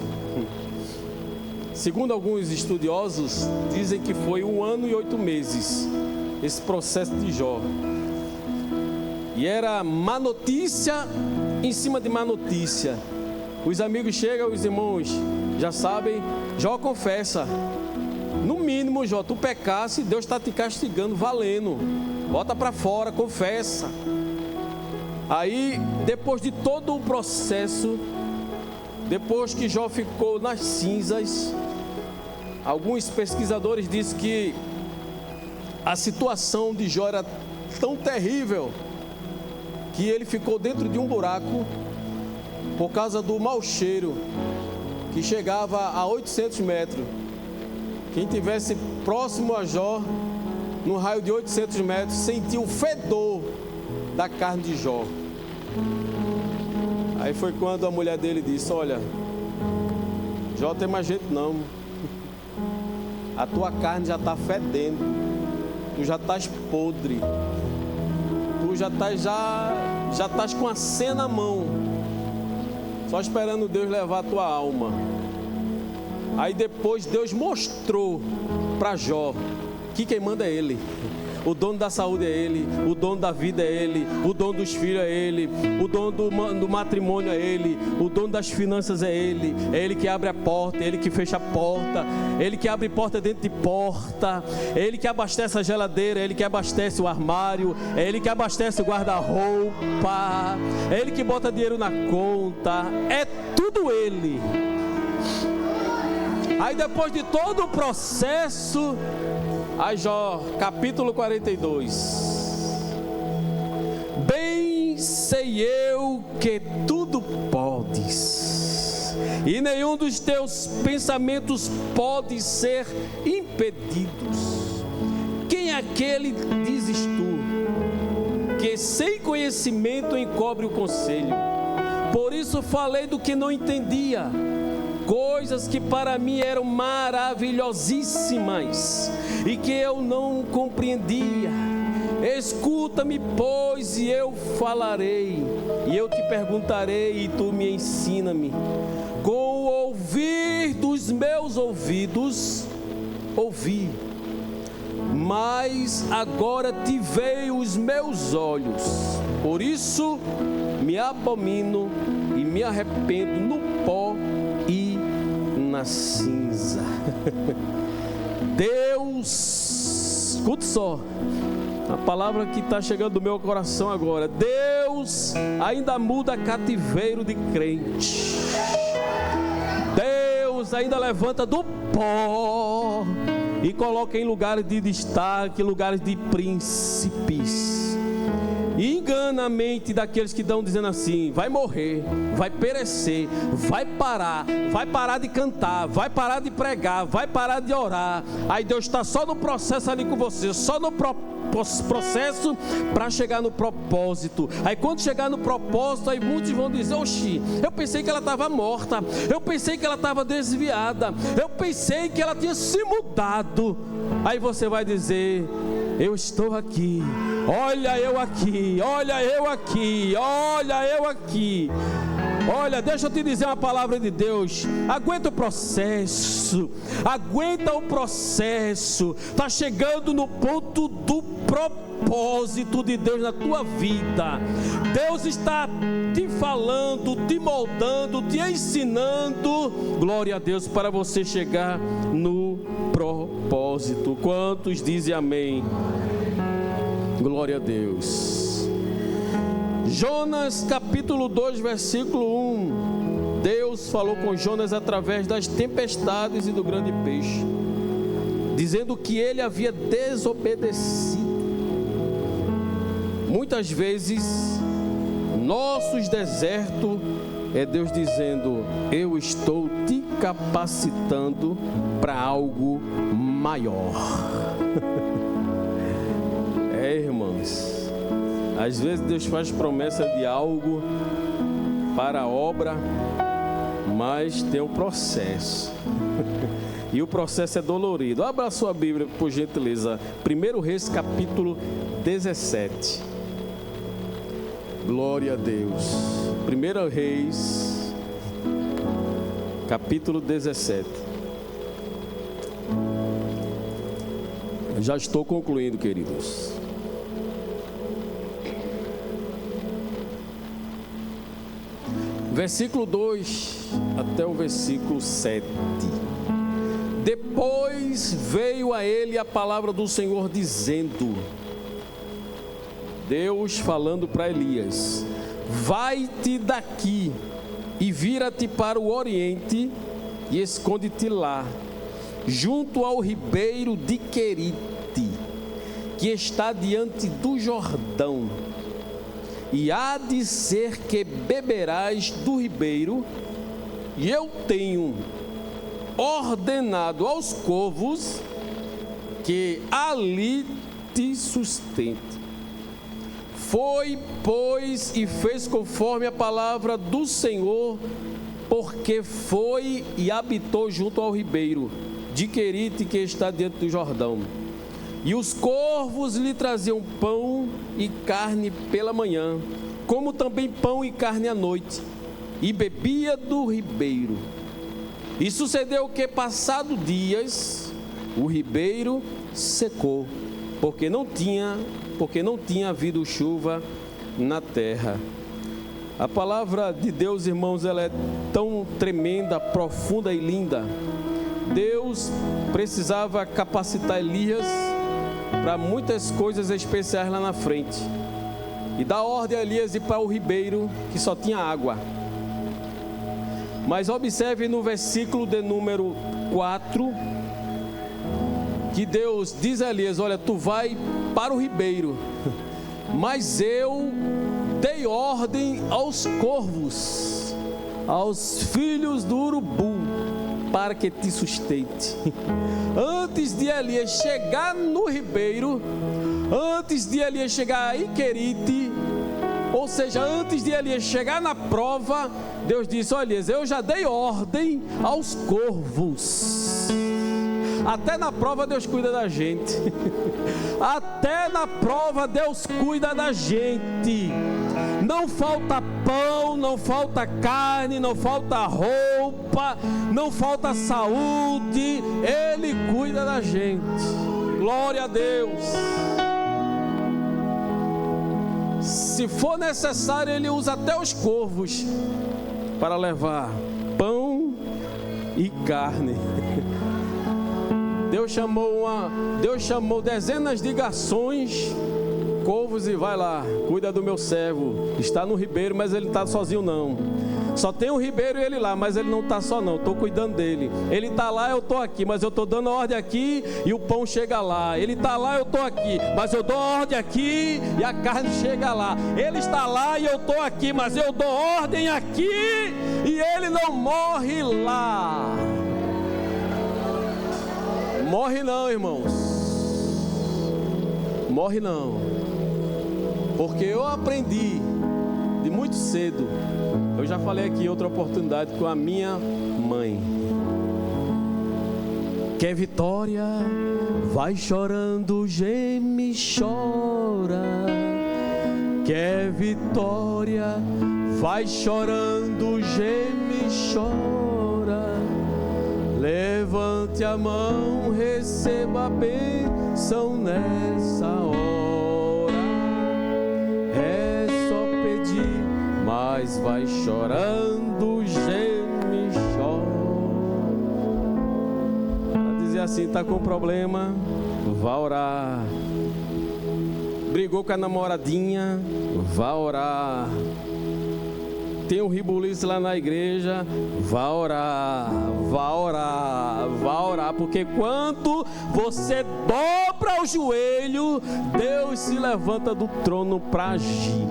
segundo alguns estudiosos, dizem que foi 1 ano e 8 meses esse processo de Jó. E era má notícia em cima de má notícia. Os amigos chegam, os irmãos já sabem, Jó confessa. No mínimo, Jó, tu pecasse, Deus está te castigando valendo. Bota para fora, confessa. Aí, depois de todo o processo, depois que Jó ficou nas cinzas, alguns pesquisadores dizem que a situação de Jó era tão terrível que ele ficou dentro de um buraco por causa do mau cheiro que chegava a 800 metros. Quem estivesse próximo a Jó, no raio de 800 metros, sentia o fedor da carne de Jó. Aí foi quando a mulher dele disse, olha, Jó, tem mais jeito não. A tua carne já está fedendo. Tu já estás podre. Tu já estás com a cena na mão. Só esperando Deus levar a tua alma. Aí depois Deus mostrou para Jó que quem manda é Ele. O dono da saúde é Ele, o dono da vida é Ele, o dono dos filhos é Ele, o dono do matrimônio é Ele, o dono das finanças é Ele que abre a porta, é Ele que fecha a porta, é Ele que abre porta dentro de porta, é Ele que abastece a geladeira, é Ele que abastece o armário, é Ele que abastece o guarda-roupa, é Ele que bota dinheiro na conta, é tudo Ele. Aí depois de todo o processo, aí Jó, capítulo 42. Bem sei eu que tudo podes, e nenhum dos teus pensamentos pode ser impedidos. Quem é aquele, dizes tu, que sem conhecimento encobre o conselho? Por isso falei do que não entendia, coisas que para mim eram maravilhosíssimas e que eu não compreendia. Escuta-me, pois, e eu falarei, e eu te perguntarei, e tu me ensina-me. Com o ouvir dos meus ouvidos, ouvi, mas agora te veio os meus olhos. Por isso me abomino e me arrependo no pó e na cinza. Deus escute só, a palavra que está chegando do meu coração agora: Deus ainda muda cativeiro de crente. Deus ainda levanta do pó e coloca em lugares de destaque, lugares de príncipes. E engana a mente daqueles que estão dizendo assim: vai morrer, vai perecer, vai parar de cantar, vai parar de pregar, vai parar de orar. Aí Deus está só no processo ali com você, só no processo para chegar no propósito. Aí quando chegar no propósito, aí muitos vão dizer: oxi, eu pensei que ela estava morta, eu pensei que ela estava desviada, eu pensei que ela tinha se mudado. Aí você vai dizer: eu estou aqui, olha eu aqui, olha eu aqui, olha eu aqui. Olha, deixa eu te dizer uma palavra de Deus: aguenta o processo, está chegando no ponto do propósito de Deus na tua vida. Deus está te falando, te moldando, te ensinando, glória a Deus, para você chegar no propósito. Quantos dizem amém? Glória a Deus. Jonas capítulo 2 versículo 1. Deus falou com Jonas através das tempestades e do grande peixe, dizendo que ele havia desobedecido. Muitas vezes nossos desertos é Deus dizendo: eu estou te capacitando para algo maior. Irmãos, às vezes Deus faz promessa de algo para a obra, mas tem um processo. E o processo é dolorido. Abra a sua Bíblia, por gentileza. 1 Reis capítulo 17. Glória a Deus. 1 Reis capítulo 17. Já estou concluindo, queridos. Versículo 2 até o versículo 7. Depois veio a ele a palavra do Senhor dizendo, Deus falando para Elias: vai-te daqui e vira-te para o oriente e esconde-te lá, junto ao ribeiro de Querite, que está diante do Jordão. E há de ser que beberás do ribeiro, e eu tenho ordenado aos corvos que ali te sustente. Foi, pois, e fez conforme a palavra do Senhor, porque foi e habitou junto ao ribeiro de Querite, que está diante do Jordão. E os corvos lhe traziam pão e carne pela manhã, como também pão e carne à noite, e bebia do ribeiro. E sucedeu que, passado dias, o ribeiro secou, porque não tinha havido chuva na terra. A palavra de Deus, irmãos, ela é tão tremenda, profunda e linda. Deus precisava capacitar Elias para muitas coisas especiais lá na frente, e dar ordem a Elias ir para o ribeiro que só tinha água. Mas observe no versículo de número 4, que Deus diz a Elias: olha, tu vai para o ribeiro, mas eu dei ordem aos corvos, aos filhos do urubu, para que te sustente. Antes de Elias chegar no ribeiro, antes de Elias chegar em Querite, ou seja, antes de Elias chegar na prova, Deus disse: olha, Elias, eu já dei ordem aos corvos. Até na prova Deus cuida da gente. Até na prova Deus cuida da gente. Não falta pão, não falta carne, não falta roupa, não falta saúde. Ele cuida da gente. Glória a Deus. Se for necessário, Ele usa até os corvos para levar pão e carne. Deus chamou dezenas de garçons, couves, e vai lá, cuida do meu servo. Está no ribeiro, mas ele não está sozinho não. Só tem o ribeiro e ele lá, mas ele não está só não, estou cuidando dele. Ele está lá, eu estou aqui, mas eu estou dando ordem aqui e o pão chega lá. Ele está lá, eu estou aqui, mas eu dou ordem aqui e a carne chega lá. Ele está lá e eu estou aqui, mas eu dou ordem aqui e ele não morre lá. Morre não, irmãos. Morre não. Porque eu aprendi de muito cedo. Eu já falei aqui em outra oportunidade com a minha mãe. Quer vitória? Vai chorando, geme, chora. Quer vitória? Vai chorando, geme, chora. Levante a mão, receba a bênção nessa hora. É só pedir, mas vai chorando, geme, chora. Ela dizia assim: está com problema, vá orar. Brigou com a namoradinha, vá orar. Tem um ribuliço lá na igreja, vá orar, vá orar, vá orar, porque quando você dobra o joelho, Deus se levanta do trono para agir.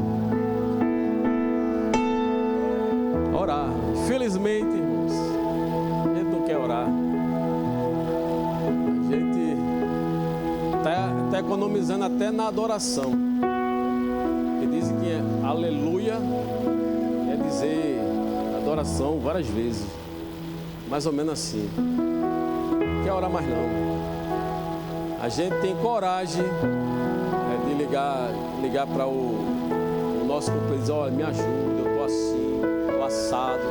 Orar. Infelizmente, irmãos, a gente não quer orar. A gente está economizando até na adoração. Que dizem que é aleluia, quer dizer adoração várias vezes. Mais ou menos assim. Não quer orar mais não. A gente tem coragem de ligar para o nosso companheiro e dizer: olha, me ajuda, eu estou assim, estou assado.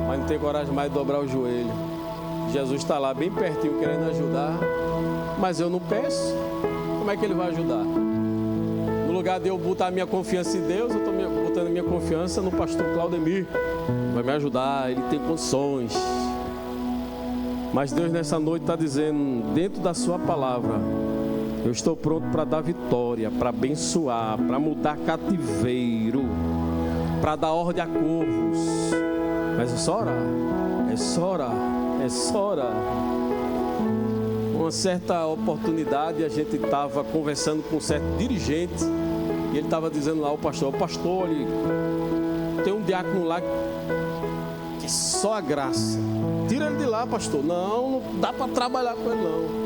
Mas não tem coragem mais de dobrar o joelho. Jesus está lá bem pertinho querendo ajudar, mas eu não peço. Como é que ele vai ajudar? No lugar de eu botar a minha confiança em Deus, eu estou botando a minha confiança no pastor Claudemir. Vai me ajudar, ele tem condições. Mas Deus nessa noite está dizendo, dentro da sua palavra: eu estou pronto para dar vitória, para abençoar, para mudar cativeiro, para dar ordem a corvos. Mas é só orar, é só orar, é só orar. Uma certa oportunidade, a gente estava conversando com um certo dirigente, e ele estava dizendo lá ao pastor: olha, tem um diácono lá que é só a graça. Tira ele de lá, pastor. Não dá para trabalhar com ele não.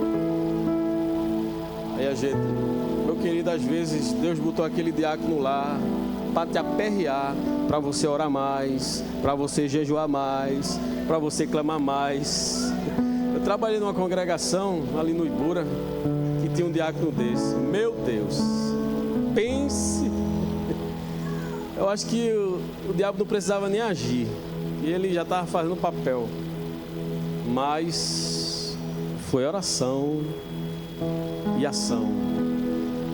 Aí a gente, meu querido, às vezes Deus botou aquele diácono lá para te aperrear, para você orar mais, para você jejuar mais, para você clamar mais. Eu trabalhei numa congregação ali no Ibura que tinha um diácono desse. Meu Deus, pense. Eu acho que o diabo não precisava nem agir, e ele já estava fazendo papel. Mas foi oração e ação.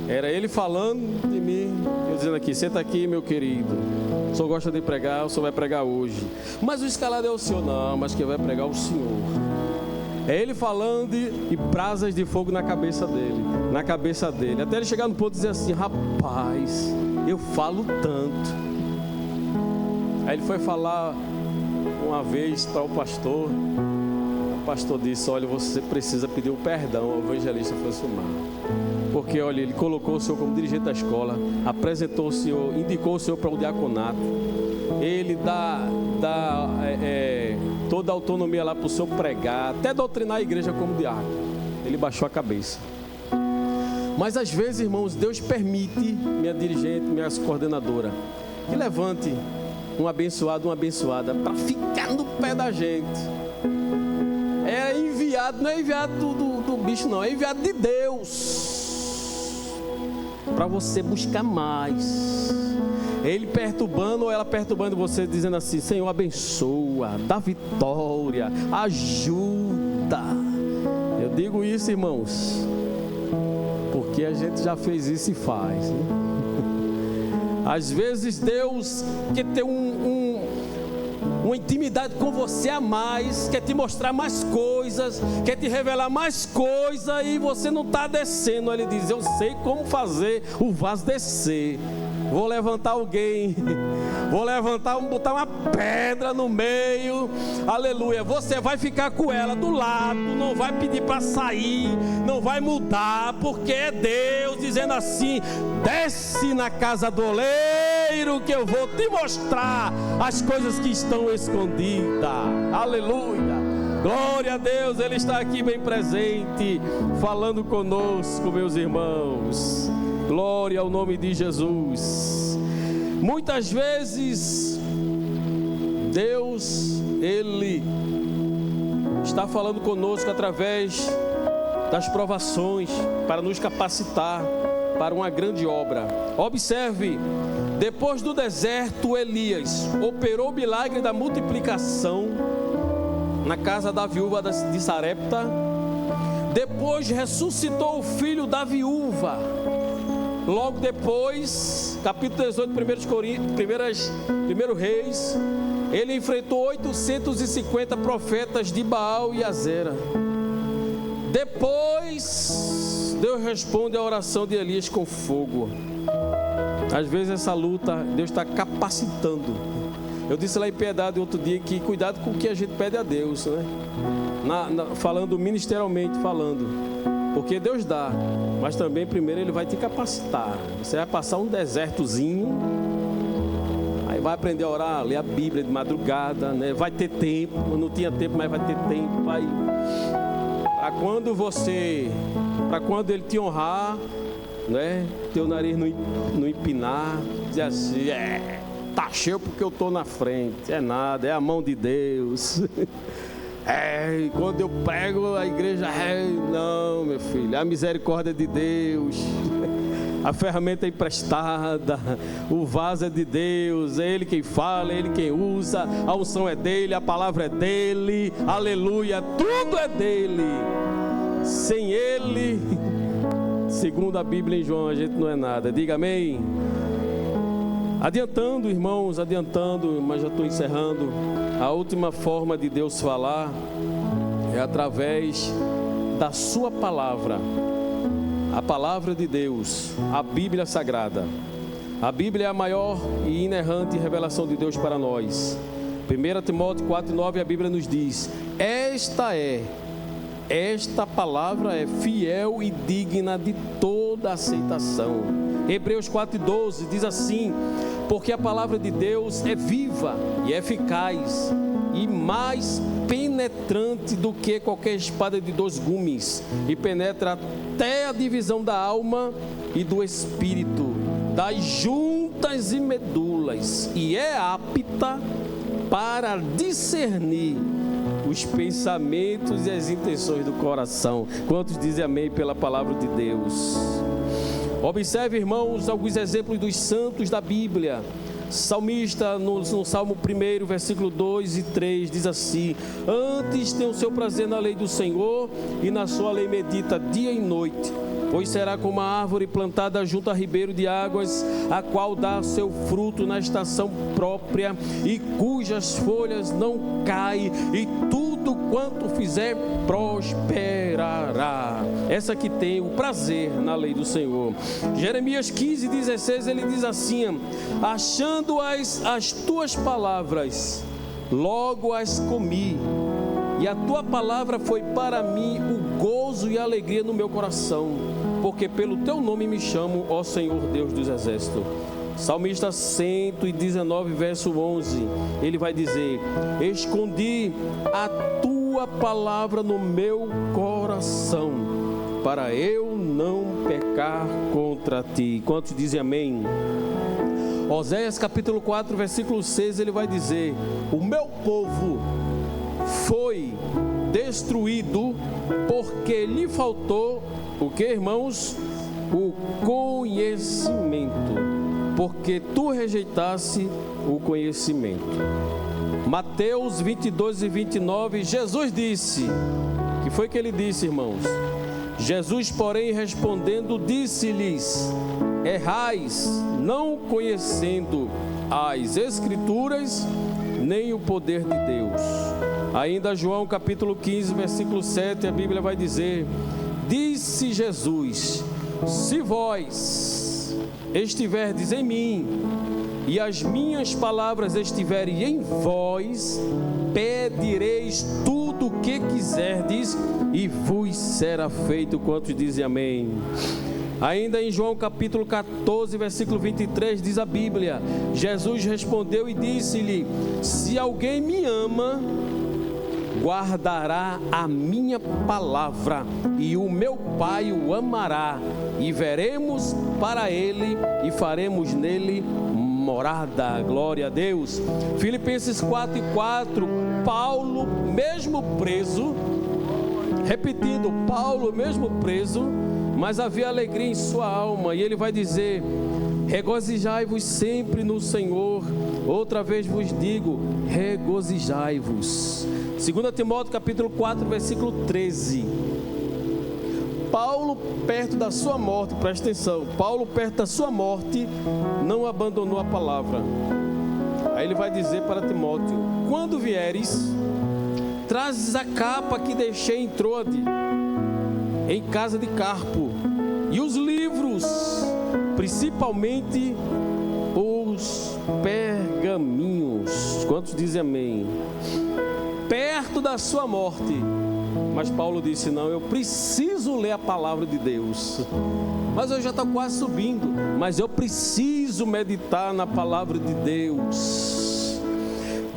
Era ele falando de mim, eu dizendo aqui: senta aqui, meu querido, o senhor gosta de pregar, o senhor vai pregar hoje. Mas o escalado é o senhor. Não, mas quem vai pregar é o senhor. É ele falando e brasas de fogo na cabeça dele. Até ele chegar no ponto de dizer assim: rapaz, eu falo tanto. Aí ele foi falar uma vez para o pastor. O pastor disse: olha, você precisa pedir um perdão ao evangelista Francilmar, porque olha, ele colocou o senhor como dirigente da escola, apresentou o senhor, indicou o senhor para o diaconato, ele dá toda a autonomia lá para o senhor pregar, até doutrinar a igreja como diácono. Ele baixou a cabeça. Mas às vezes, irmãos, Deus permite, minha dirigente, minha coordenadora, que levante um abençoado, uma abençoada, para ficar no pé da gente. É enviado, não é enviado do bicho não, é enviado de Deus, para você buscar mais. Ele perturbando ou ela perturbando você, dizendo assim: Senhor, abençoa, dá vitória, ajuda. Eu digo isso, irmãos, porque a gente já fez isso e faz, né? Às vezes Deus quer ter um uma intimidade com você a mais, quer te mostrar mais coisas, quer te revelar mais coisas, e você não está descendo. Ele diz: eu sei como fazer o vaso descer. Vou levantar alguém, botar uma pedra no meio, aleluia. Você vai ficar com ela do lado, não vai pedir para sair, não vai mudar, porque é Deus dizendo assim: desce na casa do oleiro que eu vou te mostrar as coisas que estão escondidas. Aleluia, glória a Deus. Ele está aqui bem presente, falando conosco, meus irmãos. Glória ao nome de Jesus. Muitas vezes Deus, Ele está falando conosco através das provações, para nos capacitar para uma grande obra. Observe, depois do deserto, Elias operou o milagre da multiplicação na casa da viúva de Sarepta. Depois ressuscitou o filho da viúva. Logo depois, capítulo 18, 1 Reis, ele enfrentou 850 profetas de Baal e Azera. Depois, Deus responde a oração de Elias com fogo. Às vezes essa luta, Deus está capacitando. Eu disse lá em Piedade outro dia que cuidado com o que a gente pede a Deus, né? Falando ministerialmente, porque Deus dá, mas também primeiro Ele vai te capacitar. Você vai passar um desertozinho, aí vai aprender a orar, ler a Bíblia de madrugada, né? Vai ter tempo, não tinha tempo, mas vai ter tempo. Para quando Ele te honrar, né? Teu nariz não empinar, dizer assim: tá cheio porque eu estou na frente. É nada, é a mão de Deus. E quando eu prego a igreja, não, meu filho, é a misericórdia de Deus. A ferramenta é emprestada, o vaso é de Deus, é Ele quem fala, é Ele quem usa, a unção é dEle, a palavra é dEle, aleluia, tudo é dEle. Sem Ele, segundo a Bíblia em João, a gente não é nada. Diga amém. Adiantando, irmãos, mas já estou encerrando. A última forma de Deus falar é através da sua palavra. A palavra de Deus, a Bíblia Sagrada. A Bíblia é a maior e inerrante revelação de Deus para nós. 1 Timóteo 4,9, a Bíblia nos diz: esta palavra é fiel e digna de toda aceitação. Hebreus 4,12 diz assim: porque a palavra de Deus é viva e eficaz e mais penetrante do que qualquer espada de 2 gumes, e penetra até a divisão da alma e do espírito, das juntas e medulas, e é apta para discernir os pensamentos e as intenções do coração. Quantos dizem amém pela palavra de Deus? Observe, irmãos, alguns exemplos dos santos da Bíblia. Salmista, no Salmo 1, versículo 2 e 3, diz assim: antes tem o seu prazer na lei do Senhor, e na sua lei medita dia e noite. Pois será como a árvore plantada junto a ribeiro de águas, a qual dá seu fruto na estação própria, e cujas folhas não caem, e tudo quanto fizer prosperará. Essa que tem o prazer na lei do Senhor. Jeremias 15:16, ele diz assim: achando as tuas palavras, logo as comi, e a tua palavra foi para mim o gozo e a alegria no meu coração, porque pelo teu nome me chamo, ó Senhor Deus dos exércitos. Salmista 119, verso 11, ele vai dizer: escondi a tua palavra no meu coração, para eu não pecar contra ti. Quantos dizem amém? Oséias capítulo 4, versículo 6, ele vai dizer: o meu povo foi destruído porque lhe faltou o que, irmãos? O conhecimento, porque tu rejeitaste o conhecimento. Mateus 22 e 29, Jesus disse: que foi que ele disse, irmãos? Jesus, porém, respondendo, disse-lhes: errais, não conhecendo as Escrituras, nem o poder de Deus. Ainda João capítulo 15, versículo 7, a Bíblia vai dizer: disse Jesus: se vós estiverdes em mim e as minhas palavras estiverem em vós, pedireis tudo o que quiserdes e vos será feito. Quantos dizem amém? Ainda em João capítulo 14, versículo 23, diz a Bíblia: Jesus respondeu e disse-lhe: se alguém me ama, guardará a minha palavra, e o meu Pai o amará, e veremos para ele e faremos nele morada. Glória a Deus. Filipenses 4:4, Paulo, mesmo preso, repetido, Paulo mesmo preso, mas havia alegria em sua alma, e ele vai dizer: regozijai-vos sempre no Senhor. Outra vez vos digo, regozijai-vos. 2 Timóteo capítulo 4, versículo 13. Paulo, perto da sua morte, presta atenção, Paulo, perto da sua morte, não abandonou a palavra. Aí ele vai dizer para Timóteo: quando vieres, trazes a capa que deixei em Troade, em casa de Carpo, e os livros, principalmente os pergaminhos. Quantos dizem amém? Perto da sua morte. Mas Paulo disse: não, eu preciso ler a palavra de Deus. Mas eu já estou quase subindo, mas eu preciso meditar na palavra de Deus.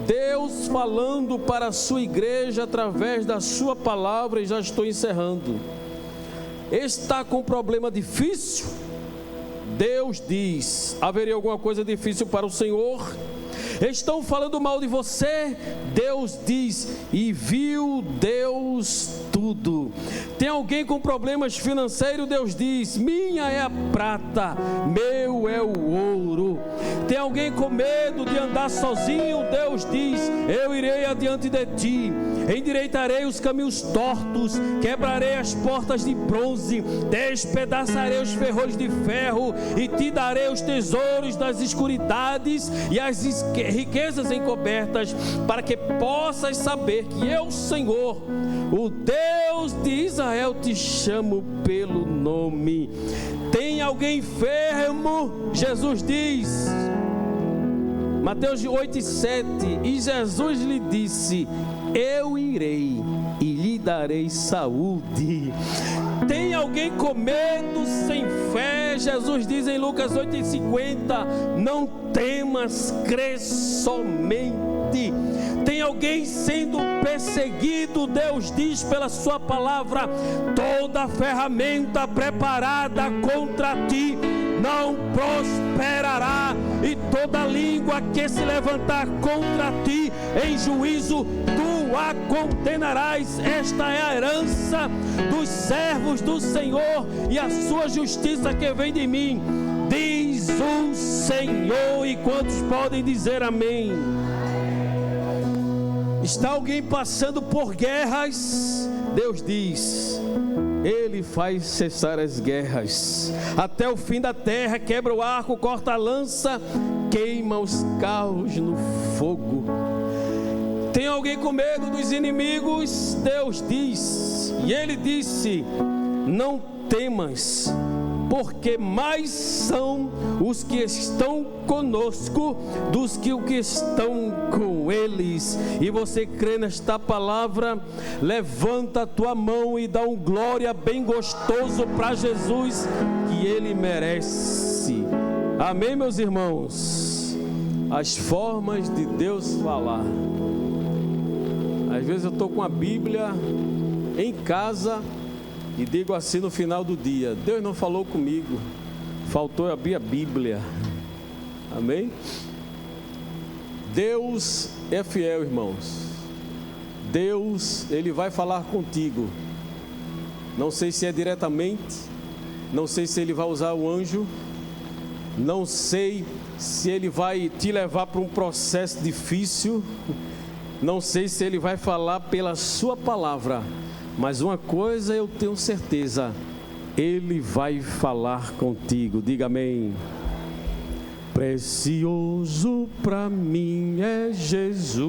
Deus falando para a sua igreja através da sua palavra, e já estou encerrando. Está com um problema difícil? Deus diz: haveria alguma coisa difícil para o Senhor? Estão falando mal de você? Deus diz: e viu Deus tudo. Tem alguém com problemas financeiros? Deus diz: minha é a prata, meu é o ouro. Tem alguém com medo de andar sozinho? Deus diz: eu irei adiante de ti, endireitarei os caminhos tortos, quebrarei as portas de bronze, despedaçarei os ferrolhos de ferro, e te darei os tesouros das escuridades e as riquezas encobertas, para que possas saber que eu, Senhor, o Deus de Israel, te chamo pelo nome. Tem alguém enfermo? Jesus diz, Mateus 8:7, e Jesus lhe disse: eu irei e lhe darei saúde. Tem alguém com medo, sem fé? Jesus diz em Lucas 8:50, não temas, crê somente. Tem alguém sendo perseguido? Deus diz pela sua palavra: toda ferramenta preparada contra ti não prosperará, e toda língua que se levantar contra ti em juízo tu a condenarás. Esta é a herança dos servos do Senhor, e a sua justiça que vem de mim, diz o Senhor. E quantos podem dizer amém? Está alguém passando por guerras? Deus diz: Ele faz cessar as guerras até o fim da terra, quebra o arco, corta a lança, queima os carros no fogo. Tem alguém com medo dos inimigos? Deus diz, e Ele disse: não temas, porque mais são os que estão conosco dos que os que estão com eles. E você crê nesta palavra? Levanta a tua mão e dá um glória bem gostoso para Jesus, que Ele merece. Amém, meus irmãos? As formas de Deus falar. Às vezes eu estou com a Bíblia em casa e digo assim no final do dia: Deus não falou comigo, faltou eu abrir a Bíblia. Amém? Deus é fiel, irmãos. Deus, Ele vai falar contigo. Não sei se é diretamente, não sei se Ele vai usar o anjo, não sei se Ele vai te levar para um processo difícil, não sei se Ele vai falar pela sua palavra. Mas uma coisa eu tenho certeza: Ele vai falar contigo. Diga amém. Precioso para mim é Jesus,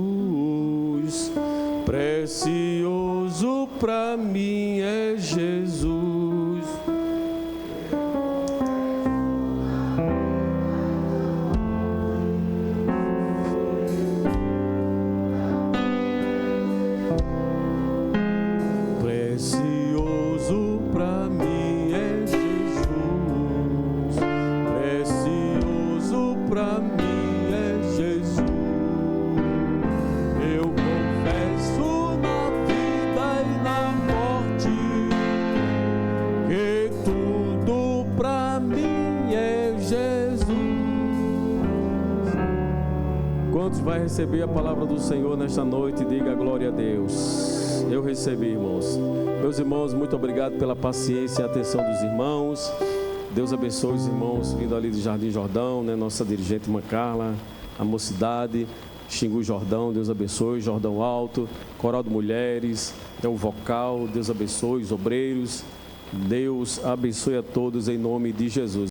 precioso para mim é Jesus. Precioso para mim é Jesus, precioso para mim é Jesus. Eu confesso na vida e na morte que tudo para mim é Jesus. Quantos vai receber a palavra do Senhor nesta noite? Diga glória a Deus. Eu recebi, irmãos. Meus irmãos, muito obrigado pela paciência e atenção dos irmãos. Deus abençoe os irmãos vindo ali do Jardim Jordão, né? Nossa dirigente irmã Carla, a mocidade, Xingu Jordão, Deus abençoe, Jordão Alto, Coral de Mulheres, o vocal, Deus abençoe, os obreiros. Deus abençoe a todos em nome de Jesus.